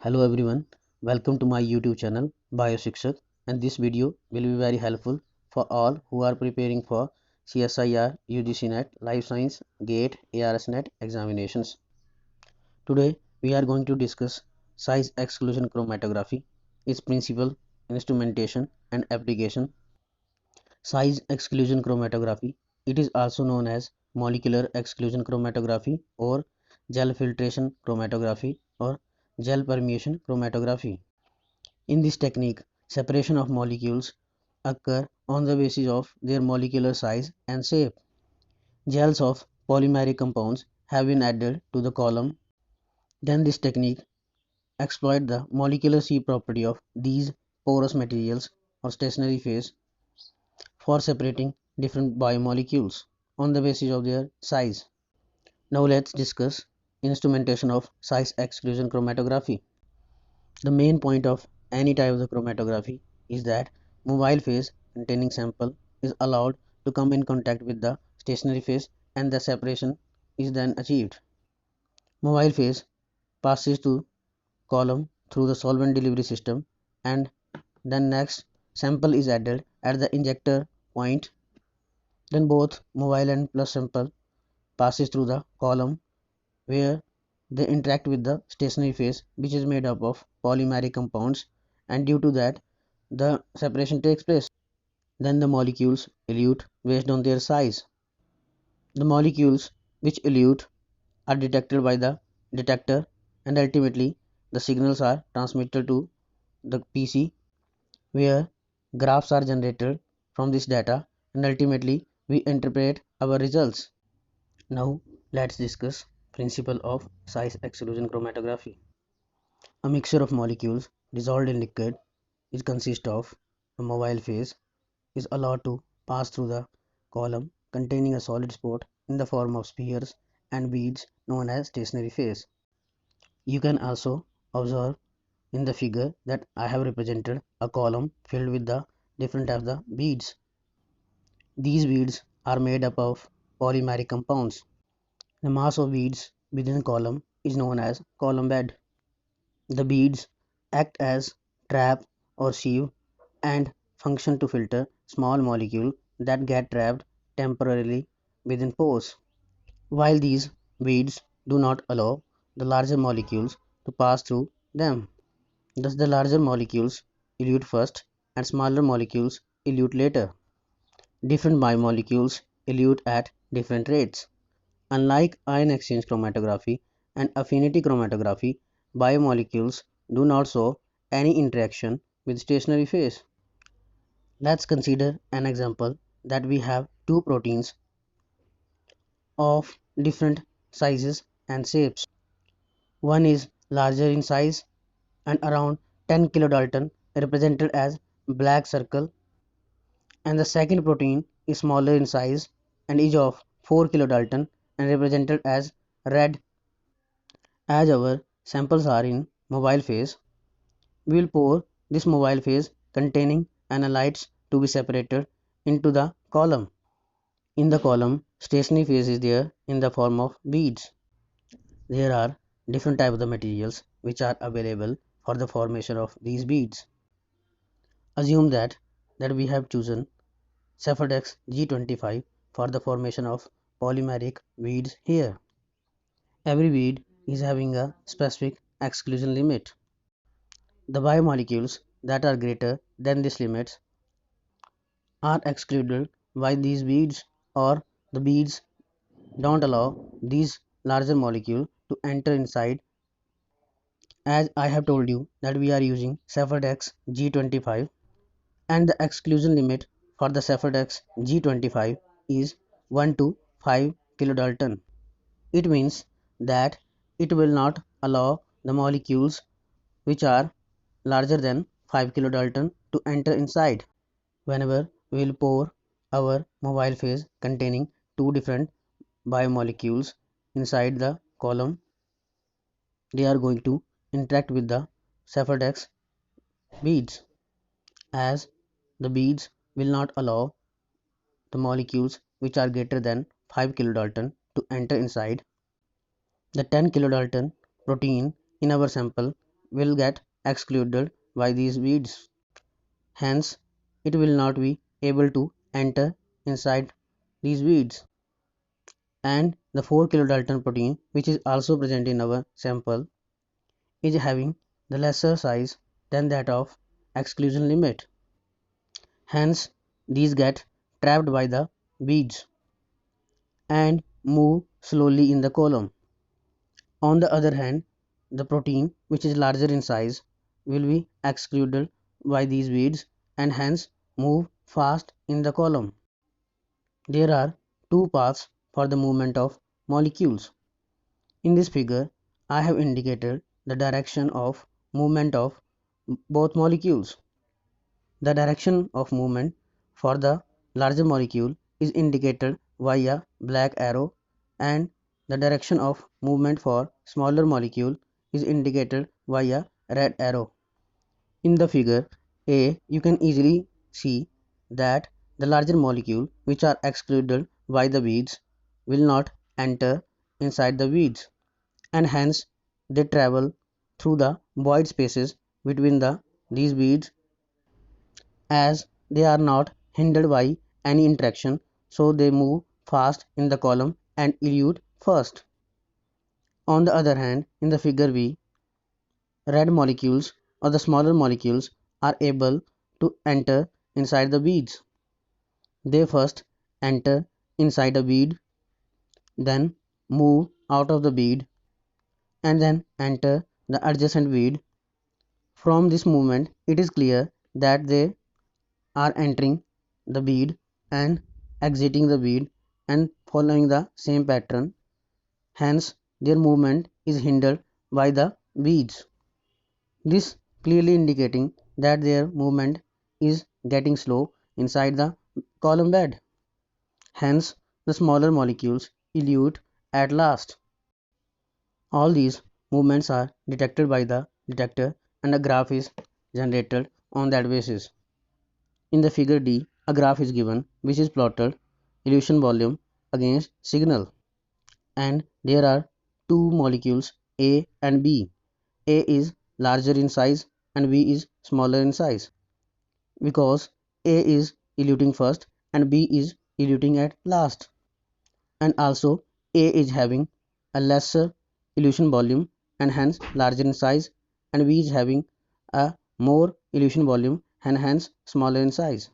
Hello everyone, welcome to my YouTube channel BioShikshak, and this video will be very helpful for all who are preparing for CSIR, UGC NET, Life Science, GATE, ARS NET examinations. Today we are going to discuss size exclusion chromatography, its principle, instrumentation and application. Size exclusion chromatography, it is also known as molecular exclusion chromatography or gel filtration chromatography or gel permeation chromatography. In this technique, separation of molecules occur on the basis of their molecular size and shape. Gels of polymeric compounds have been added to the column. Then this technique exploits the molecular shape property of these porous materials or stationary phase for separating different biomolecules on the basis of their size. Now let's discuss instrumentation of size exclusion chromatography. The main point of any type of the chromatography is that mobile phase containing sample is allowed to come in contact with the stationary phase and the separation is then achieved. Mobile phase passes to column through the solvent delivery system and then next sample is added at the injector point. Then both mobile and plus sample passes through the column where they interact with the stationary phase which is made up of polymeric compounds, and due to that the separation takes place. Then the molecules elute based on their size. The molecules which elute are detected by the detector, and ultimately the signals are transmitted to the PC where graphs are generated from this data, and ultimately we interpret our results. Now let's discuss principle of size exclusion chromatography. A mixture of molecules dissolved in liquid is consist of a mobile phase is allowed to pass through the column containing a solid spot in the form of spheres and beads known as stationary phase. You can also observe in the figure that I have represented a column filled with the different types of beads. These beads are made up of polymeric compounds. The mass of beads within a column is known as column bed. The beads act as trap or sieve and function to filter small molecules that get trapped temporarily within pores, while these beads do not allow the larger molecules to pass through them. Thus, the larger molecules elute first and smaller molecules elute later. Different biomolecules elute at different rates. Unlike ion exchange chromatography and affinity chromatography, biomolecules do not show any interaction with stationary phase. Let's consider an example that we have two proteins of different sizes and shapes. One is larger in size and around 10 kilodalton represented as black circle, and the second protein is smaller in size and is of 4 kilodalton and represented as red. As our samples are in mobile phase, we will pour this mobile phase containing analytes to be separated into the column. In the column, stationary phase is there in the form of beads. There are different types of the materials which are available for the formation of these beads. Assume that we have chosen Sephardex G25 for the formation of polymeric beads here. Every bead is having a specific exclusion limit. The biomolecules that are greater than this limit are excluded by these beads, or the beads don't allow these larger molecule to enter inside. As I have told you that we are using Sephardex G25, and the exclusion limit for the Sephardex G25 is 1 to 5 kilodalton. It means that it will not allow the molecules which are larger than 5 kilodalton to enter inside. Whenever we will pour our mobile phase containing two different biomolecules inside the column, they are going to interact with the Sephardex beads, as the beads will not allow the molecules which are greater than 5 kilodalton to enter inside. The 10 kilodalton protein in our sample will get excluded by these beads. Hence, it will not be able to enter inside these beads. And the 4 kilodalton protein, which is also present in our sample, is having the lesser size than that of exclusion limit. Hence, these get trapped by the beads and move slowly in the column. On the other hand, the protein, which is larger in size, will be excluded by these beads and hence move fast in the column. There are two paths for the movement of molecules. In this figure, I have indicated the direction of movement of both molecules. The direction of movement for the larger molecule is indicated via black arrow, and the direction of movement for smaller molecule is indicated via red arrow. In the figure A, you can easily see that the larger molecule which are excluded by the beads will not enter inside the beads, and hence they travel through the void spaces between these beads, as they are not hindered by any interaction, so they move fast in the column and elute first. On the other hand, in the figure B, red molecules or the smaller molecules are able to enter inside the beads. They first enter inside a bead, then move out of the bead, and then enter the adjacent bead. From this movement, it is clear that they are entering the bead and exiting the bead and following the same pattern. Hence, their movement is hindered by the beads. This clearly indicating that their movement is getting slow inside the column bed. Hence, the smaller molecules elute at last. All these movements are detected by the detector and a graph is generated on that basis. In the figure D, a graph is given which is plotted elution volume against signal, and there are two molecules A and B. A is larger in size and B is smaller in size, because A is eluting first and B is eluting at last, and also A is having a lesser elution volume and hence larger in size, and B is having a more elution volume and hence smaller in size.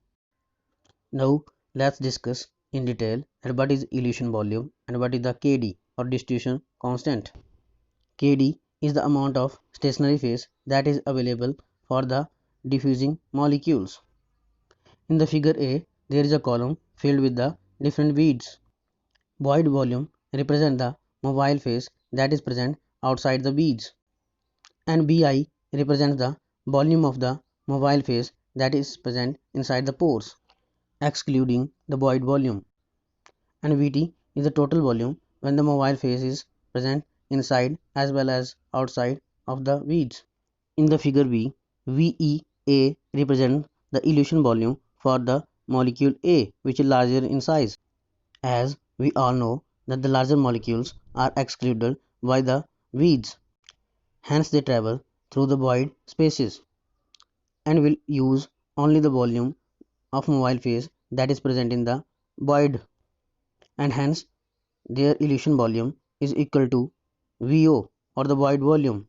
Now let's discuss in detail what is elution volume and what is the Kd or distribution constant. Kd is the amount of stationary phase that is available for the diffusing molecules. In the figure A, there is a column filled with the different beads. Void volume represents the mobile phase that is present outside the beads, and Bi represents the volume of the mobile phase that is present inside the pores, excluding the void volume, and Vt is the total volume when the mobile phase is present inside as well as outside of the beads. In the figure B, VEA represents the elution volume for the molecule A, which is larger in size. As we all know that the larger molecules are excluded by the beads, hence they travel through the void spaces and will use only the volume of mobile phase that is present in the void, and hence their elution volume is equal to VO or the void volume.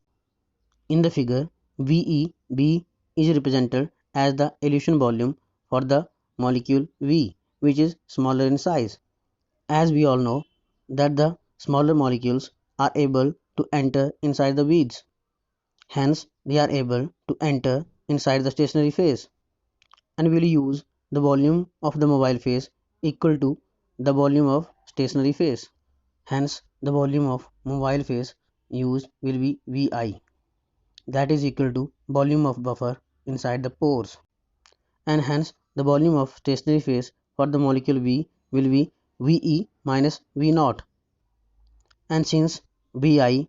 In the figure, VEB is represented as the elution volume for the molecule V, which is smaller in size. As we all know that the smaller molecules are able to enter inside the beads, hence they are able to enter inside the stationary phase, and will use the volume of the mobile phase equal to the volume of stationary phase. Hence the volume of mobile phase used will be Vi, that is equal to volume of buffer inside the pores, and hence the volume of stationary phase for the molecule V will be Ve minus V naught. And since Vi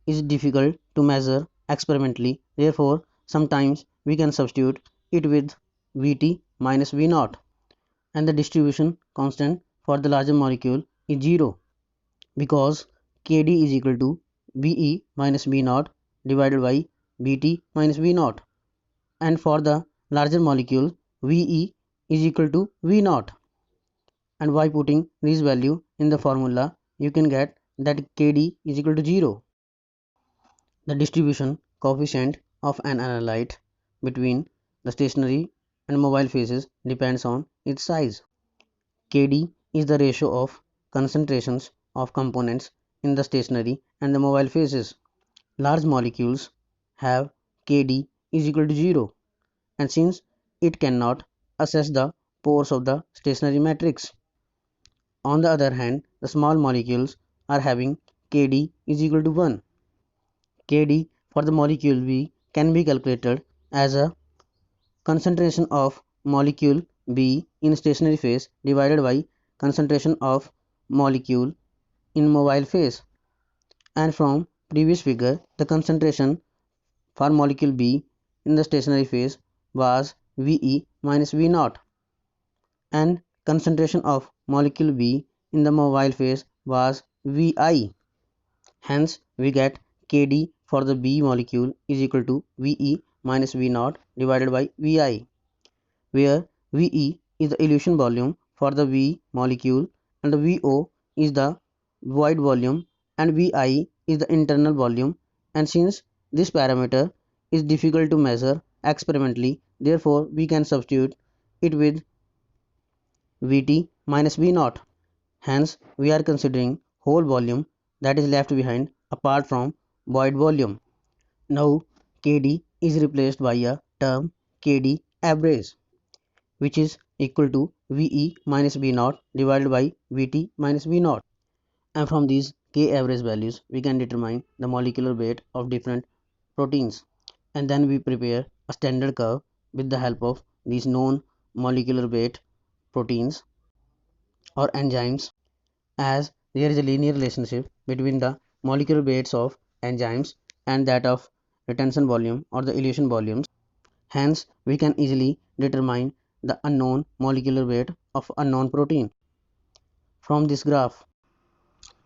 is difficult to measure experimentally, therefore sometimes we can substitute it with Vt minus V naught, and the distribution constant for the larger molecule is 0, because Kd is equal to Ve minus V naught divided by Bt minus V naught, and for the larger molecule Ve is equal to V naught. And by putting this value in the formula, you can get that Kd is equal to 0. The distribution coefficient of an analyte between the stationary and mobile phases depends on its size. Kd is the ratio of concentrations of components in the stationary and the mobile phases. Large molecules have Kd is equal to 0, and since it cannot access the pores of the stationary matrix. On the other hand, the small molecules are having Kd is equal to 1. Kd for the molecule B can be calculated as a concentration of molecule B in stationary phase divided by concentration of molecule in mobile phase. And from previous figure, the concentration for molecule B in the stationary phase was Ve minus V naught, and concentration of molecule B in the mobile phase was Vi. Hence, we get Kd for the B molecule is equal to Ve minus V naught divided by Vi, where Ve is the elution volume for the V molecule and the Vo is the void volume and Vi is the internal volume, and since this parameter is difficult to measure experimentally, therefore we can substitute it with Vt minus V naught. Hence, we are considering whole volume that is left behind apart from void volume. Now, Kd is replaced by a term Kd average, which is equal to Ve minus V naught divided by Vt minus V naught. And from these K average values, we can determine the molecular weight of different proteins. And then we prepare a standard curve with the help of these known molecular weight proteins or enzymes, as there is a linear relationship between the molecular weights of enzymes and that of retention volume or the elution volumes. Hence, we can easily determine the unknown molecular weight of unknown protein. From this graph,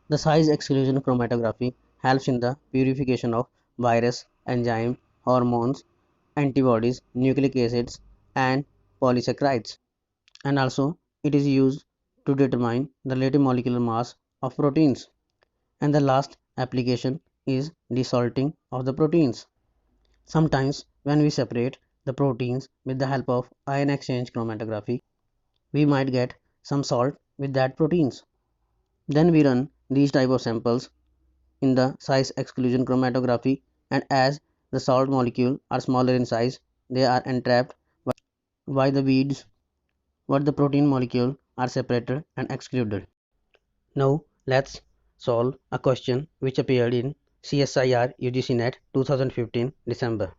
the size exclusion chromatography helps in the purification of virus, enzyme, hormones, antibodies, nucleic acids, and polysaccharides. And also, it is used to determine the relative molecular mass of proteins. And the last application is desalting of the proteins. Sometimes when we separate the proteins with the help of ion exchange chromatography, we might get some salt with that proteins. Then we run these type of samples in the size exclusion chromatography, and as the salt molecule are smaller in size, they are entrapped by the beads, but the protein molecule are separated and excluded. Now let's solve a question which appeared in CSIR UGC NET 2015 December.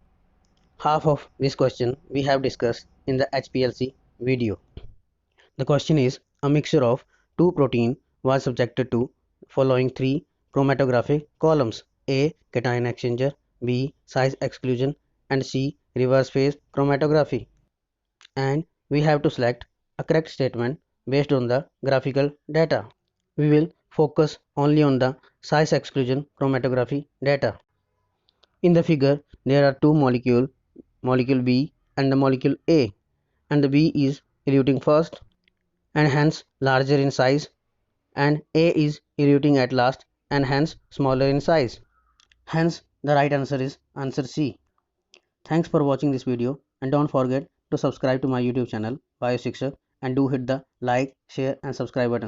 Half of this question we have discussed in the HPLC video. The question is, a mixture of two protein was subjected to following three chromatographic columns: A. Cation exchanger, B. Size exclusion, and C. Reverse phase chromatography. And we have to select a correct statement based on the graphical data. We will focus only on the size exclusion chromatography data. In the figure, there are two molecules, molecule B and the molecule A, and the B is eluting first and hence larger in size, and A is eluting at last and hence smaller in size. Hence the right answer is answer C. Thanks for watching this video, and don't forget to subscribe to my YouTube channel Bioshiksha, and do hit the like, share and subscribe button.